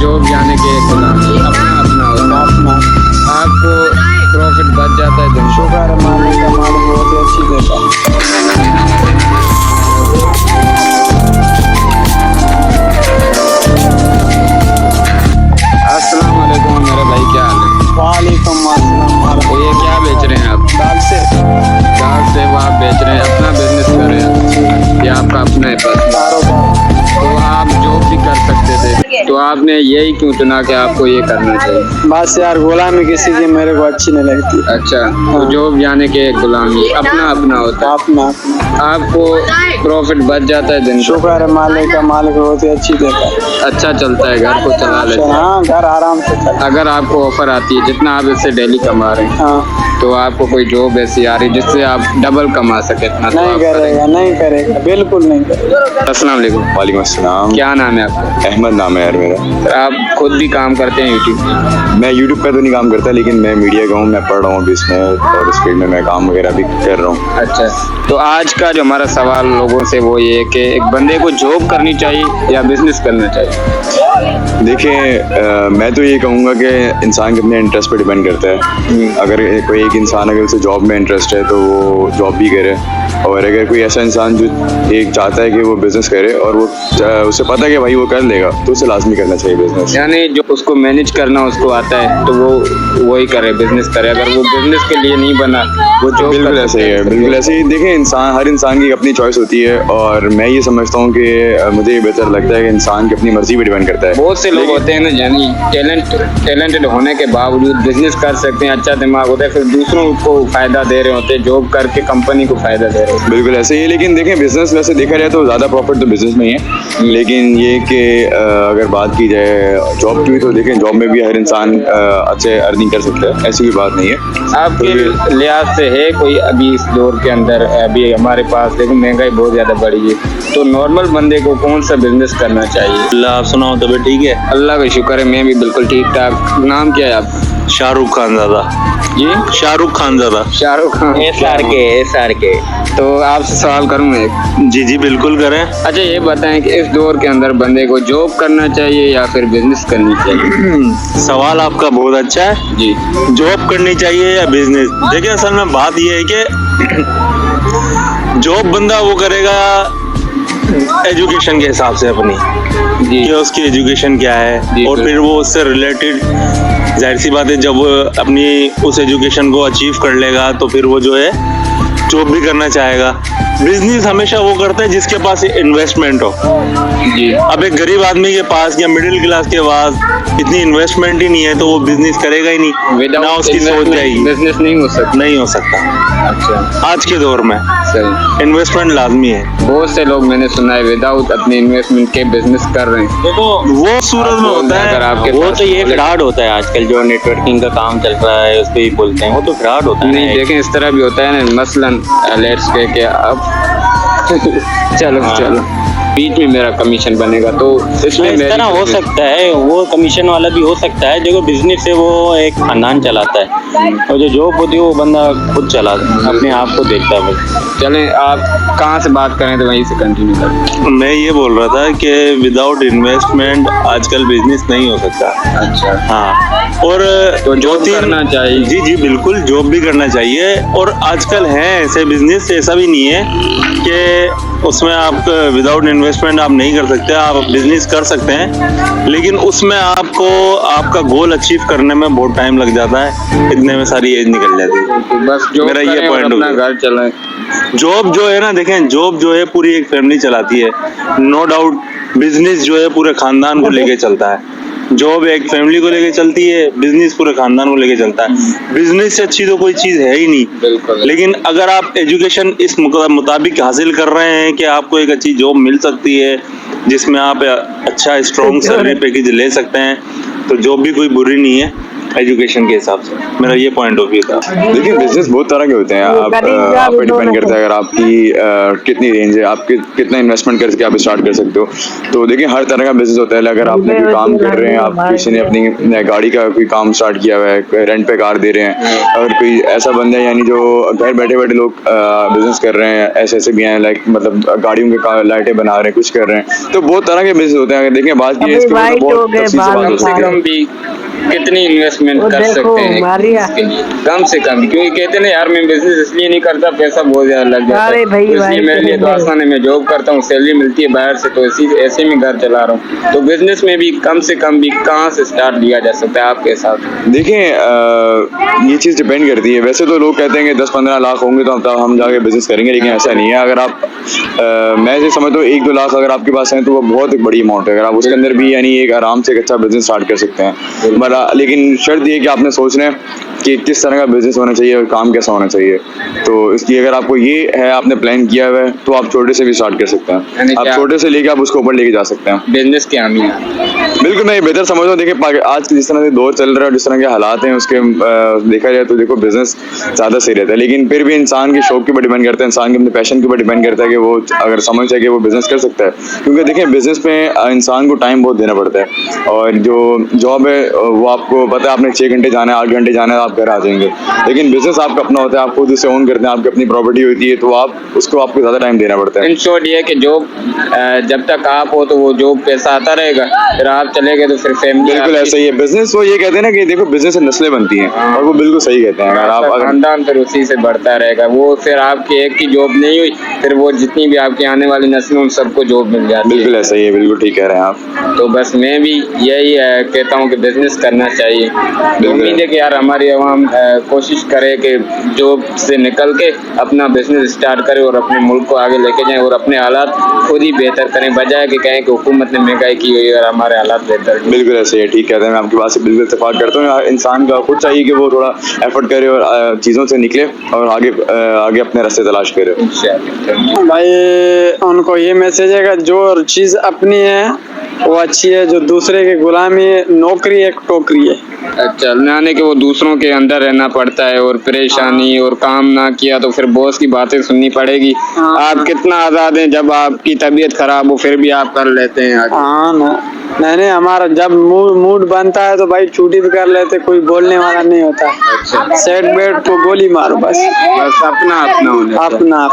Job जाने के गुलामी अपना अपना होता है। आपको प्रॉफिट बच जाता है दिन। शुक्र है मालिक का, मालिक बहुत ही अच्छी देता है। अस्सलाम वालेकुम मेरे भाई, क्या हाल है? वालेकुम अस्सलाम। तो ये क्या बेच रहे हैं आप? दाल से दाल सेब आप बेच रहे हैं, अपना बिजनेस कर रहे हैं या आपका अपना है पर्सनल? कारोबार। तो आप जॉब भी कर सकते थे, तो आपने यही क्यों चुना कि आपको ये करना चाहिए? बस यार गुलामी किसी की मेरे को अच्छी नहीं लगती। अच्छा, तो जॉब जाने के गुलामी अपना अपना होता है। अपना आपको प्रॉफिट बच जाता है दिन। शुक्र है मालिक का, मालिक बहुत ही अच्छी देता है। अच्छा चलता है, घर को चला लेते हैं। हाँ घर आराम से चलता। अगर आपको ऑफर आती है, जितना आप इससे डेली कमा रहे हैं, हाँ तो आपको कोई जॉब ऐसी आ रही है जिससे आप डबल कमा सके, इतना तो नहीं आप करेगा, नहीं करेगा, बिल्कुल नहीं करेगा। अस्सलाम वालेकुम। वालेकुम अस्सलाम। क्या नाम है आपका? अहमद नाम है यार मेरा। आप खुद भी काम करते हैं यूट्यूब? मैं यूट्यूब पे तो नहीं काम करता, लेकिन मैं मीडिया का हूँ, मैं पढ़ रहा हूँ अभी इसमें, और इस फील्ड में मैं काम वगैरह भी कर रहा हूँ। अच्छा, तो आज का जो हमारा सवाल लोगों से वो ये है कि एक बंदे को जॉब करनी चाहिए या बिजनेस करना चाहिए? देखिए मैं तो ये कहूँगा कि इंसान के अपने इंटरेस्ट पे डिपेंड करता है। अगर कोई एक इंसान अगर उसे जॉब में इंटरेस्ट है तो वो जॉब भी करे, और अगर कोई ऐसा इंसान जो एक चाहता है कि वो बिज़नेस करे और वो उसे पता है कि भाई वो कर लेगा, तो उसे लाजमी करना चाहिए बिज़नेस। यानी जो उसको मैनेज करना उसको आता है तो वो वही करे, बिजनेस करे। अगर वो बिजनेस के लिए नहीं बना, वो जॉब बिल्कुल ऐसे ही है, बिल्कुल ऐसे ही। देखिए इंसान, हर इंसान की अपनी चॉइस होती है, और मैं ये समझता हूँ कि मुझे ये बेहतर लगता है कि इंसान की अपनी मर्जी पे डिपेंड करता है। बहुत से लोग होते हैं ना, यानी टैलेंटेड होने के बावजूद बिजनेस कर सकते हैं, अच्छा दिमाग होता है, फिर दूसरों को फायदा दे रहे होते हैं, जॉब करके कंपनी को फायदा दे रहे होते हैं। बिल्कुल ऐसे ही है, लेकिन देखें बिजनेस वैसे देखा जाए तो ज़्यादा प्रॉफिट तो बिजनेस में ही है, लेकिन ये कि अगर बात की जाए जॉब की, तो देखें जॉब में भी हर इंसान अच्छे अर्निंग कर सकता है, ऐसी कोई बात नहीं है। आपके लिहाज से है कोई अभी इस दौर के अंदर, अभी हमारे पास देखो महंगाई बहुत ज़्यादा बढ़ी है, तो नॉर्मल बंदे को कौन सा बिजनेस करना चाहिए? अल्लाह आप सुनाओ तबीयत ठीक है? अल्लाह का शुक्र है, मैं भी बिल्कुल ठीक ठाक। नाम क्या है आपका? शाहरुख खान ज़्यादा। जी, शाहरुख खान ज़्यादा। शाहरुख खान। SRK। तो आपसे सवाल करूँ मैं एक? जी जी बिल्कुल करें। अच्छा ये बताएं कि इस दौर के अंदर बंदे को जॉब करना चाहिए या फिर बिजनेस करनी चाहिए? सवाल आपका बहुत अच्छा है। जी, जॉब करनी चाहिए या बिजनेस? देखिए असल में बात यह है कि जॉब बंदा वो करेगा एजुकेशन के हिसाब से अपनी, जी, कि उसकी एजुकेशन क्या है, जी, और फिर वो उससे रिलेटेड, जाहिर सी बात है जब वो अपनी उस एजुकेशन को अचीव कर लेगा तो फिर वो जो है जॉब भी करना चाहेगा। बिजनेस हमेशा वो करता है जिसके पास इन्वेस्टमेंट हो। जी। अब एक गरीब आदमी के पास या मिडिल क्लास के पास इतनी इन्वेस्टमेंट ही नहीं है, तो वो बिजनेस करेगा ही नहीं, ना उसकी सोच जाएगी। बिजनेस नहीं हो सकता। नहीं हो सकता अच्छा, आज के दौर में। सही। इन्वेस्टमेंट लाजमी है। बहुत से लोग मैंने सुना है विदाउट अपने इन्वेस्टमेंट के बिजनेस कर रहे हैं। देखो वो सूरत में होता अगर है, आपके वो पास तो ये फ्रॉड होता है आजकल, जो नेटवर्किंग का काम चल रहा है उस पे ही बोलते हैं, वो तो फ्रॉड होता है नहीं, ना। देखें इस तरह भी होता है ना, मसलन लेट्स के कि अब चलो बीच में मेरा कमीशन बनेगा, तो इसमें इस तरह हो सकता है, वो कमीशन वाला भी हो सकता है। देखो बिजनेस से वो एक खानदान चलाता है, और जो जॉब होती है वो बंदा खुद चलाता है, अपने आप को देखता है बस। चलें, आप कहाँ से बात करें तो वहीं से कंटिन्यू करें। मैं ये बोल रहा था कि विदाउट इन्वेस्टमेंट आजकल बिजनेस नहीं हो सकता। अच्छा, हाँ, और तो जॉब करना चाहिए। जी जी बिल्कुल, जॉब भी करना चाहिए। और आजकल है ऐसे बिजनेस, ऐसा भी नहीं है कि उसमें आप विदाउट इन्वेस्टमेंट आप नहीं कर सकते, आप बिजनेस कर सकते हैं, लेकिन उसमें आपको आपका गोल अचीव करने में बहुत टाइम लग जाता है, इतने में सारी एज निकल जाती है। तो बस जॉब मेरा ये करें और point हो अपना गया। घर चलाएं। जॉब जो है ना, देखें जॉब जो है पूरी एक फैमिली चलाती है, नो डाउट। बिजनेस जो है पूरे खानदान को लेके चलता है। जॉब एक फैमिली को लेके चलती है, बिजनेस पूरे खानदान को लेके चलता है। बिजनेस से अच्छी तो कोई चीज है ही नहीं। बिल्कुल। लेकिन अगर आप एजुकेशन इस मुताबिक हासिल कर रहे हैं कि आपको एक अच्छी जॉब मिल सकती है जिसमें आप अच्छा स्ट्रॉन्ग सैलरी पैकेज ले सकते हैं, तो जॉब भी कोई बुरी नहीं है। एजुकेशन के हिसाब से। मेरा ये पॉइंट ऑफ व्यू था। देखिए बिजनेस बहुत तरह के होते हैं, आप पे डिपेंड करता है अगर आपकी कितनी रेंज है, आप कितना इन्वेस्टमेंट करके आप स्टार्ट कर सकते हो। तो देखिए हर तरह का बिजनेस होता है। अगर आपने कोई काम कर रहे हैं, आप किसी ने अपनी गाड़ी का कोई काम स्टार्ट किया हुआ है, रेंट पे कार दे रहे हैं, अगर कोई ऐसा बंदा है यानी जो घर बैठे बैठे लोग बिजनेस कर रहे हैं, ऐसे भी हैं लाइक मतलब गाड़ियों के लाइटें बना रहे हैं, कुछ कर रहे हैं, तो बहुत तरह के बिजनेस होते हैं। अगर देखें बात की इसके ऊपर बहुत तफसील से बात हो कम से सकती है। कम भी कितनी इन्वेस्टमेंट कर सकते हैं इसके लिए? कम से कम, क्योंकि कहते हैं यार मैं बिजनेस इसलिए नहीं करता, पैसा बहुत ज्यादा लग जाता है, तो इसलिए मेरे लिए तो आसान है, मैं जॉब करता हूँ, सैलरी मिलती है बाहर से, तो ऐसे में घर चला रहा हूँ। तो बिजनेस में भी कम से कम भी कहाँ से स्टार्ट लिया जा सकता है आपके साथ? देखिए ये चीज़ डिपेंड करती है। वैसे तो लोग कहते हैं कि 10-15 लाख होंगे तो हम जाके बिजनेस करेंगे, लेकिन ऐसा नहीं है। अगर आप मैं ये समझता हूँ 1-2 लाख अगर आपके पास है तो वो बहुत एक बड़ी अमाउंट है। अगर आप उसके अंदर भी यानी एक आराम से एक अच्छा बिजनेस स्टार्ट कर सकते हैं। बड़ा लेकिन शर्त ये कि आपने सोचना है कि किस तरह का बिजनेस होना चाहिए और काम कैसा होना चाहिए। तो इसलिए अगर आपको ये है, आपने प्लान किया हुआ है, तो आप छोटे से भी स्टार्ट कर सकते हैं। आप छोटे से लेके आप उसको ऊपर लेके जा सकते हैं। बिजनेस के आमीन बिल्कुल मैं ये बेहतर समझ रहा हूँ। देखिए आज जिस तरह से दौर चल रहा है और जिस तरह के हालात हैं उसके देखा जाए तो देखो बिजनेस ज़्यादा सही रहता है, लेकिन फिर भी इंसान के शौक के ऊपर डिपेंड करता है, इंसान के अपने पैशन के ऊपर डिपेंड करता है कि वो अगर समझ जाए कि वो बिजनेस कर सकता है। क्योंकि देखिए बिजनेस में इंसान को टाइम बहुत देना पड़ता है, और जो जॉब है वो आपको पता है आपने 6 घंटे जाना है, 8 घंटे जाना है, आप घर आ जाएंगे। लेकिन बिजनेस आपका अपना होता है, आप खुद उसे ओन करते हैं, आपकी अपनी प्रॉपर्टी होती है, तो आप उसको आपको ज़्यादा टाइम देना पड़ता है। इन शॉर्ट ये है कि जॉब जब तक आप हो तो वो जॉब पैसा आता रहेगा, फिर आप चले गए तो फिर फैमिली। बिल्कुल ऐसा ही है बिजनेस। वो ये कहते हैं ना कि देखो बिजनेस से नस्लें बनती हैं, और वो बिल्कुल सही कहते हैं। अगर आप खानदान फिर उसी से बढ़ता रहेगा, वो फिर आपकी एक की जॉब नहीं हुई, फिर वो जितनी भी आपकी आने वाली नस्लें उन सबको जॉब मिल जाती है। बिल्कुल ऐसा ही है, बिल्कुल ठीक कह रहे हैं आप। तो बस मैं भी यही कहता हूँ कि बिजनेस करना चाहिए। तो उम्मीद है कि यार हमारी आवाम कोशिश करे कि जॉब से निकल के अपना बिजनेस स्टार्ट करे और अपने मुल्क को आगे लेके जाएं, और अपने हालात खुद ही बेहतर करें, बजाय कि कहें कि हुकूमत ने महंगाई की हुई है और हमारे हालात बेहतर। बिल्कुल ऐसे ही ठीक कहते हैं, मैं आपकी बात से बिल्कुल इत्तेफाक करता हूँ। इंसान का खुद चाहिए कि वो थोड़ा एफर्ट करे और चीज़ों से निकले और आगे अपने रास्ते तलाश करे। भाई उनको ये मैसेज है कि जो चीज अपनी है वो अच्छी है, जो दूसरे के गुलामी है, नौकरी एक टोकरी है। चलने आने के वो दूसरों के अंदर रहना पड़ता है, और परेशानी और काम ना किया तो फिर बॉस की बातें सुननी पड़ेगी। आप कितना आजाद हैं, जब आपकी तबीयत खराब हो फिर भी आप कर लेते हैं आगे। हाँ ना, नहीं हमारा जब मूड बनता है तो भाई छुट्टी भी कर लेते, कोई बोलने वाला नहीं होता। सेट बेड तो गोली मारो बस अपना होने अपना।